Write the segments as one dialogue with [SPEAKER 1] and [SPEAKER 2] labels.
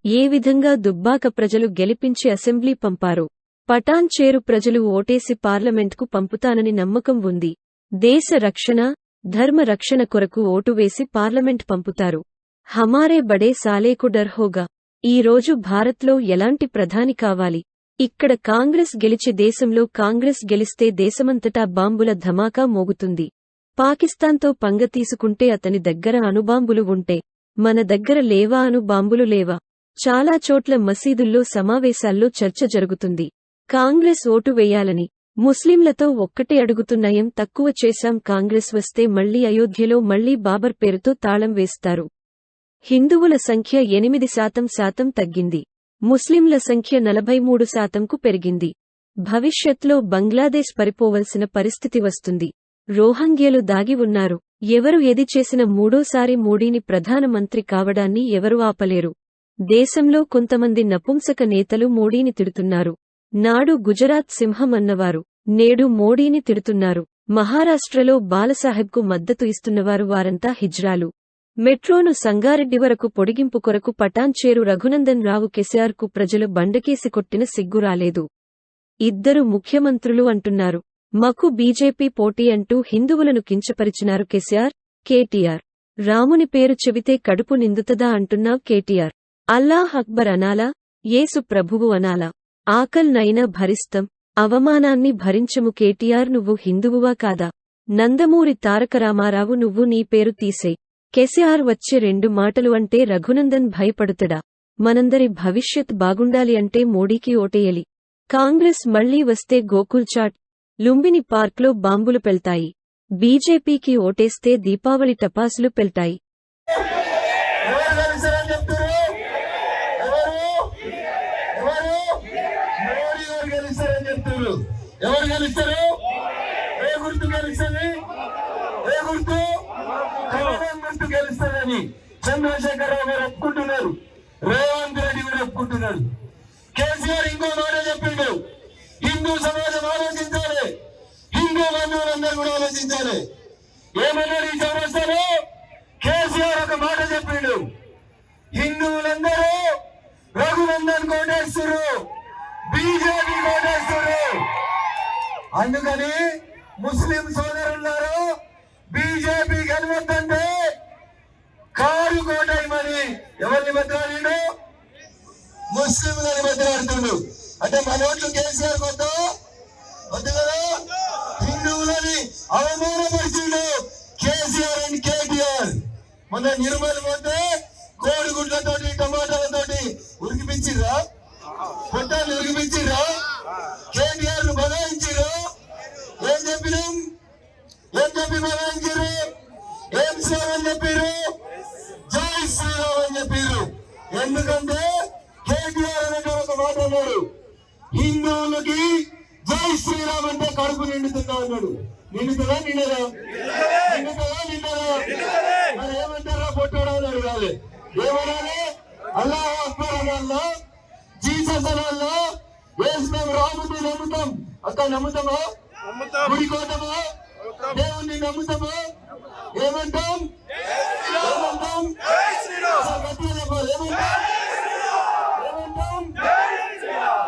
[SPEAKER 1] ఏ విధంగా దుబ్బాక ప్రజలు గెలిపించి అసెంబ్లీ పంపారు. పటాన్ చేరు ప్రజలు ఓటేసి పార్లమెంట్కు పంపుతానని నమ్మకం ఉంది. దేశ రక్షణ, ధర్మ రక్షణ కొరకు ఓటు వేసి పార్లమెంట్ పంపుతారు. హమారే బడే సాలేకు డర్ హోగా. ఈ రోజు భారత్లో ఎలాంటి ప్రధాని కావాలి? ఇక్కడ కాంగ్రెస్ గెలిచి దేశంలో కాంగ్రెస్ గెలిస్తే దేశమంతటా బాంబుల ధమాకా మోగుతుంది. పాకిస్తాన్తో పంగ తీసుకుంటే అతని దగ్గర అణుబాంబులు ఉంటే మన దగ్గర లేవా? అణుబాంబులు లేవా? చాలా చోట్ల మసీదుల్లో సమావేశాల్లో చర్చ జరుగుతుంది. కాంగ్రెస్ ఓటు వేయాలని ముస్లింలతో ఒక్కటే అడుగుతున్నాయం తక్కువ చేశాం. కాంగ్రెస్ వస్తే మళ్లీ అయోధ్యలో మళ్లీ బాబర్ పేరుతో తాళం వేస్తారు. హిందువుల సంఖ్య 8% తగ్గింది. ముస్లింల సంఖ్య 43%కు పెరిగింది. భవిష్యత్లో బంగ్లాదేశ్ పరిపోవలసిన పరిస్థితి వస్తుంది. రోహింగ్యాలు దాగి ఉన్నారు. ఎవరు ఏది చేసిన మూడోసారి మోడీని ప్రధానమంత్రి కావడాన్ని ఎవరు ఆపలేరు. దేశంలో కొంతమంది నపుంసక నేతలు మోడీని తిడుతున్నారు. నాడు గుజరాత్ సింహం అన్నవారు నేడు మోడీని తిడుతున్నారు. మహారాష్ట్రలో బాలసాహెబ్కు మద్దతు ఇస్తున్నవారు వారంతా హిజ్రాలు. మెట్రోను సంగారెడ్డి వరకు పొడిగింపు కొరకు పటాన్ చేరు రఘునందన్ రావు కేసీఆర్కు ప్రజలు బండకేసి కొట్టిన సిగ్గు రాలేదు. ఇద్దరు ముఖ్యమంత్రులు అంటున్నారు. మకు బీజేపీ పోటీ అంటూ హిందువులను కించపరిచినారు కేసీఆర్, కేటీఆర్. రాముని పేరు చెబితే కడుపు నిందుతదా అంటున్నావ్ కేటీఆర్. అల్లాహ్ అక్బర్ అనాలా? యేసు ప్రభువు అనాలా? ఆకల్నైనా భరిస్తం, అవమానాన్ని భరించము. కేటీఆర్ నువ్వు హిందువువా కాదా? నందమూరి తారక రామారావు నువ్వు నీ పేరు తీసేయ్. కేసీఆర్ వచ్చే 2 మాటలు అంటే రఘునందన్ భయపడుతడా? మనందరి భవిష్యత్ బాగుండాలి అంటే మోడీకి ఓటేయాలి. కాంగ్రెస్ మళ్లీ వస్తే గోకుల్ చాట్, లుంబిని పార్క్లో బాంబులు పెళ్తాయి. బీజేపీకి ఓటేస్తే దీపావళి టపాసులు పెళ్తాయి.
[SPEAKER 2] ఎవరు గెలుస్తారు? ఏ గుర్తు గెలుస్తుంది? ఏ గుర్తు? కమలం గుర్తు గెలుస్తారని చంద్రశేఖరరావు గారు ఒప్పుకుంటున్నారు. రేవంత్ రెడ్డి కూడా ఒప్పుకుంటున్నారు. కేసీఆర్ ఇంకో మాట చెప్పిండు. హిందూ సమాజం ఆలోచించాలి, హిందూ బంధువులందరూ కూడా ఆలోచించాలి. ఏమన్నాడు ఈ చౌరస్తాలో? కేసీఆర్ ఒక మాట చెప్పిండు. హిందువులందరూ రఘునందన్ కోటేశ్వరు, బీజేపీ కోటేశ్వరు. అందుకని ముస్లిం సోదరులారు బీజేపీ గెలవద్దంటే కారు కోటేయమని ఎవరిని బతిలాడిండు? ముస్లింలని బతిలాడుతుండు. అంటే మన ఓట్లు కేసీఆర్ వద్దు కదా. హిందువులని అవమానపరిచిండు కేసీఆర్ అండ్ కేటీఆర్. మొన్న నిర్మల్ పోతే కోడిగుడ్లతోటి టమాటాలతోటి ఉరికిపించిర్రా, పొట్టాలు ఉరికిపించిర్రా, కేటీఆర్ ను బలాయించిర్రు. ఏం చెప్పినాం? ఏం చెప్పి బలాయించారు? ఏం శ్రీరామ్ చెప్పారు? జై శ్రీరామ్ అని చెప్పారు. ఎందుకంటే కేటీఆర్ అనే ఒక మాట అన్నాడు, హిందువులకి జై శ్రీరామ్ అంటే కడుపు నిండుతుందా అన్నాడు. నిండుతుందా? నిండదా? నిండుతుందా? నిండదా? మరి ఏమంటారా? పొట్టాడా అని అడగాలి. ఏమనాలి? అల్లాహ్ అక్బర్ అనాలా? జీసస్ అనాలా? వేసి మేము రాముని నమ్ముతాం. అక్క నమ్ముతామా? గుడికోతామా? దేవుణ్ణి నమ్ముతామా? ఏమంటాం? ఏమంటాం? గట్టిగా చెప్పాలి. ఏమంటాం? ఏమంటాం?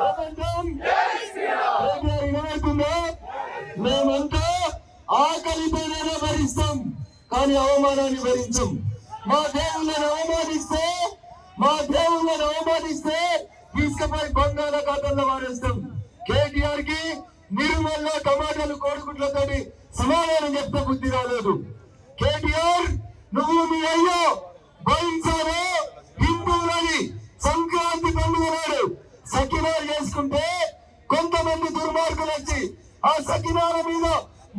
[SPEAKER 2] ఏమంటాం? వినబడుతుందా? మేమంతా ఆకలితోనే భరిస్తాం, కానీ అవమానాన్ని భరించం. మా దేవుళ్ళని అవమానిస్తే తీసుకుపోయి బంగాళాఖాతంలో వాడేస్తాం. కేటీఆర్ కి నిర్మల్లో టమాటాలు కోడిగుడ్లతోటి సమాధానం చెప్తే బుద్ధి రాలేదు. కేటీఆర్ నువ్వు మీ అయ్యో భరించారు. హిందువులని సంక్రాంతి పండుగ నాడు సకినాలు చేసుకుంటే కొంతమంది దుర్మార్గులు వచ్చి ఆ సకినాల మీద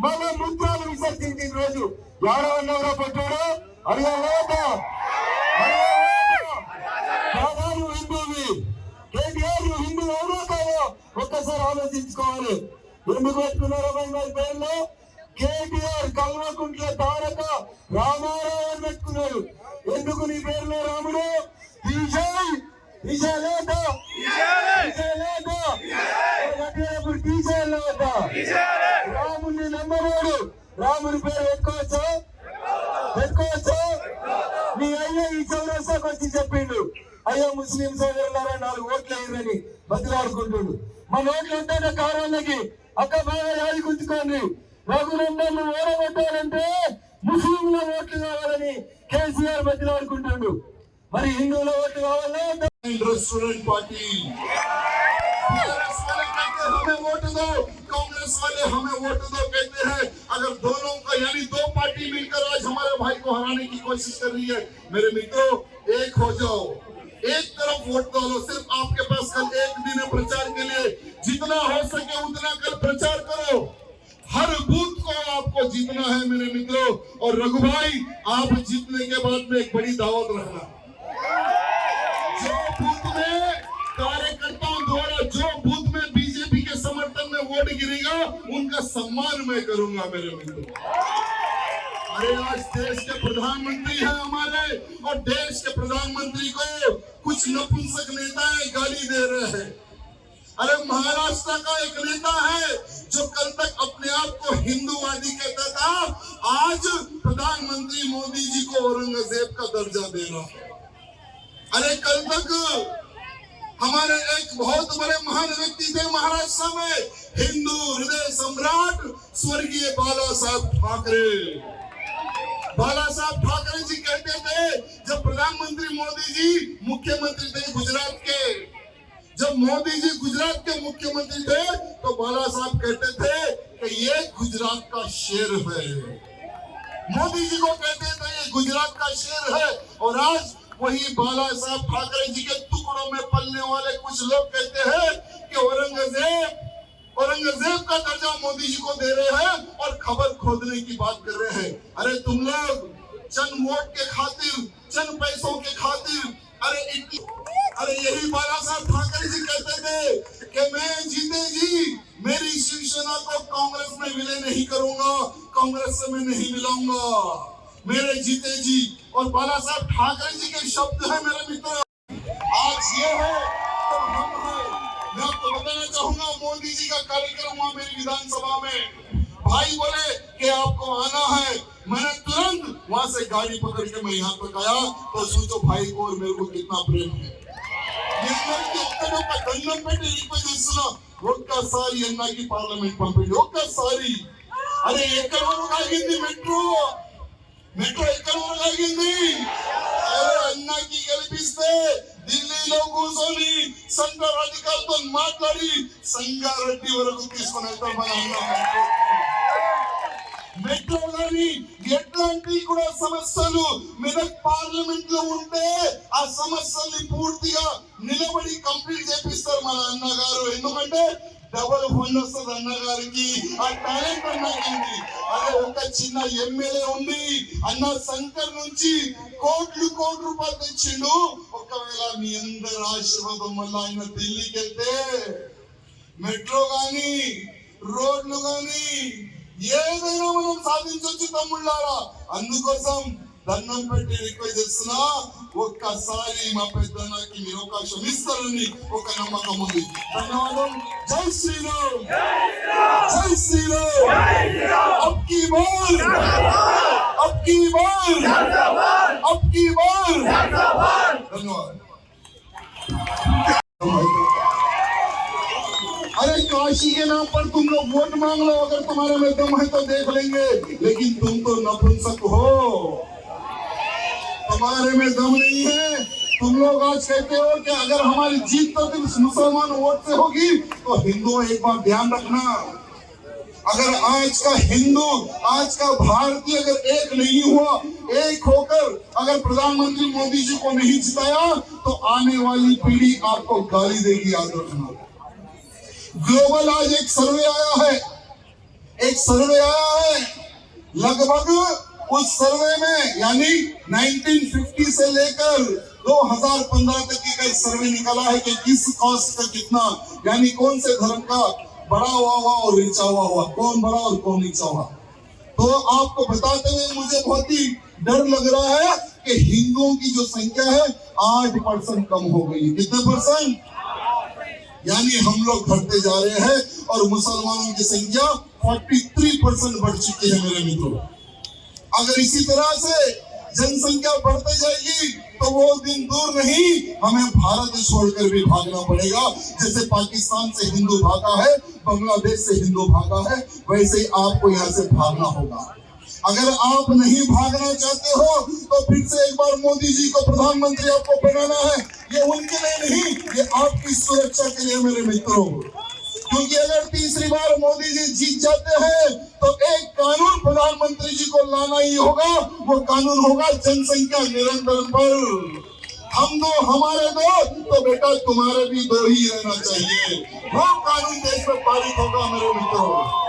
[SPEAKER 2] మన ముద్రాలు విసర్జించిన రోజు ఎవరన్నారా పెట్టాడు? అడగలేదా? నువ్వు హిందువువి. కేటీఆర్ నువ్వు హిందువు ఎవరో కాదో ఒక్కసారి ఆలోచించుకోవాలి. ఎందుకు పెట్టుకున్నారో మరి పేర్లు? కేటీఆర్ కల్వకుంట్ల తారక రామారావు అని పెట్టుకున్నాడు. ఎందుకు నీ పేరులో రాముడు? రాముడిని నమ్మవాడు రాముడి పేరు పెట్టుకోవచ్చా? నీ అయ్యా ఈ చౌరస్తాకు వచ్చి చెప్పిండు, అయ్యో ముస్లిం సోదరులారా 4 ఓట్లు వేయరని బతిలాడుకుంటుండు. మన ఓట్లు ఉంటేనే కారణాలకి అక్క బాగా యాది గుంచుకోండి. రఘునందన్ ఓడగొట్టాలంటే ముస్లింల ఓట్లు కావాలని కేసీఆర్ బతిలాడుకుంటుండు. మరి హిందువుల ఓట్లు కావాలా?
[SPEAKER 3] स्टूडेंट पार्टी हमें वोट दो, कांग्रेस वाले हमें वोट दो कहते हैं। अगर दोनों का यानी 2 पार्टी मिलकर आज हमारे भाई को हराने की कोशिश कर रही है, मेरे मित्रों एक हो जाओ, एक तरफ वोट डालो। सिर्फ आपके पास कल 1 दिन है प्रचार के लिए, जितना हो सके उतना कल प्रचार करो। हर बूथ को आपको जीतना है मेरे मित्रों। और रघु भाई, आप जीतने के बाद में एक बड़ी दावत रखना। जो बूथ में कार्यकर्ताओं द्वारा जो बूथ में बीजेपी के समर्थन में वोट गिरेगा उनका सम्मान मैं करूंगा मेरे मित्रों। अरे आज देश के प्रधानमंत्री हैं हमारे, और देश के प्रधानमंत्री को कुछ नपुंसक नेताएं गाली दे रहे हैं। अरे महाराष्ट्र का एक नेता है जो कल तक अपने आप को हिंदूवादी कहता था, आज प्रधानमंत्री मोदी जी को औरंगजेब का दर्जा दे रहा है। अरे कल तक हमारे एक बहुत बड़े महान व्यक्ति थे महाराष्ट्र में, हिंदू हृदय सम्राट स्वर्गीय बाला साहब ठाकरे। बाला साहब ठाकरे जी कहते थे, जब प्रधानमंत्री मोदी जी मुख्यमंत्री थे गुजरात के, जब मोदी जी गुजरात के मुख्यमंत्री थे तो बाला साहब कहते थे कि ये गुजरात का शेर है। मोदी जी को कहते थे ये गुजरात का शेर है। और आज वही बाला साहब ठाकरे जी के टुकड़ों में पलने वाले कुछ लोग कहते हैं कि औरंगजेब का दर्जा मोदी जी को दे रहे हैं और खबर खोदने की बात कर रहे हैं। अरे तुम लोग चंद वोट के खातिर, चंद पैसों के खातिर, अरे यही बाला साहब ठाकरे जी कहते थे कि मैं जीते जी मेरी शिवसेना को कांग्रेस में विलय नहीं करूंगा, कांग्रेस से मैं नहीं मिलाऊंगा, मेरे जीते जी। और बाला साहब ठाकरे जी के शब्द हैं मेरे मित्रों। आज ये है तो हम हैं। मैं आपको बताना चाहूंगा, मोदी जी का कार्यक्रम हुआ मेरी विधानसभा में, भाई बोले कि आपको आना है। मैंने तुरंत वहां से गाड़ी पकड़ के मैं यहाँ तक आया, तो सोचो भाई को और मेरे को कितना प्रेम है। దండం పెట్టి రిక్వెస్ట్ చేస్తున్నా, ఒక్కసారి ఎన్నాకి పార్లమెంట్ పంపిండి, ఒక్కసారి. అరే ఎక్కడ వరకు ఆగింది మెట్రో ఎక్కడ వరకు ఆగింది? అరే అన్నాకి గెలిపిస్తే ఢిల్లీలో కూర్చొని సెంట్రల్ అధికారులతో మాట్లాడి సంగారెడ్డి వరకు తీసుకొని వెళ్తాం మన అన్న. మెట్రో గాని ఎట్లాంటి కూడా సమస్యలు మెదక్ పార్లమెంట్ లో ఉంటే ఆ సమస్యల్ని పూర్తిగా నిలబడి కంప్లీట్ చేపిస్తారు మన అన్నగారు. ఎందుకంటే డబుల్ ఫండ్ వస్తుంది అన్నగారికి, ఆ టాలెంట్ అన్నగారికి. అదే ఒక చిన్న ఎమ్మెల్యే ఉండి అన్న శంకర్ నుంచి కోట్ల రూపాయలు తెచ్చిండు. ఒకవేళ మీ అందరి ఆశీర్వాదం వల్ల ఆయన ఢిల్లీకి వెళ్తే మెట్రో గాని రోడ్లు గాని ఏదైనా మనం సాధించవచ్చు తమ్ముళ్ళారా. అందుకోసం దండం పెట్టి రిక్వెస్ట్ చేస్తున్నా, ఒక్కసారి మా పెద్దన్నకి మీరు అవకాశం ఇస్తారని ఒక నమ్మకం ఉంది. ధన్యవాదం. జై శ్రీరామ్, జై శ్రీరామ్. అబ్ కీ బార్ ధన్యవాद. अरे काशी के नाम पर तुम लोग वोट मांग लो, अगर तुम्हारे में दम है तो देख लेंगे, लेकिन तुम तो नपुंसक हो, तुम्हारे में दम नहीं है। तुम लोग आज कहते हो कि अगर हमारी जीत तो सिर्फ मुसलमान वोट से होगी, तो हिंदुओं एक बार ध्यान रखना, अगर आज का हिंदू, आज का भारतीय अगर एक नहीं हुआ, एक होकर अगर प्रधानमंत्री मोदी जी को नहीं जिताया, तो आने वाली पीढ़ी आपको गाली देगी, याद रखना। ग्लोबल आज एक सर्वे आया है, लगभग उस सर्वे में यानी 1950 से लेकर 2015 तक की का सर्वे निकाला है कि किस कास्ट का कितना, यानी कौन से धर्म का बड़ा हुआ और नीचा हुआ, कौन बड़ा और कौन नीचा हुआ। तो आपको बताते हुए मुझे बहुत ही डर लग रहा है कि हिंदुओं की जो संख्या है 8% कम हो गई। कितने परसेंट? यानी हम लोग घटते जा रहे हैं और मुसलमानों की संख्या 43% बढ़ चुकी है मेरे मित्रों। अगर इसी तरह से जनसंख्या बढ़ते जाएगी तो वो दिन दूर नहीं, हमें भारत छोड़कर भी भागना पड़ेगा। जैसे पाकिस्तान से हिंदू भागा है, बांग्लादेश से हिंदू भागा है, वैसे ही आपको यहाँ से भागना होगा। अगर आप नहीं भागना चाहते हो तो फिर से एक बार मोदी जी को प्रधानमंत्री आपको बनाना है। ये उनके लिए नहीं, ये आपकी सुरक्षा के लिए मेरे मित्रों। क्योंकि अगर तीसरी बार मोदी जी जीत जाते हैं तो एक कानून प्रधानमंत्री जी को लाना ही होगा। वो कानून होगा जनसंख्या नियंत्रण पर। हम दो हमारे दो, तो बेटा तुम्हारे भी दो ही रहना चाहिए। वो कानून देश में पारित होगा मेरे मित्रों।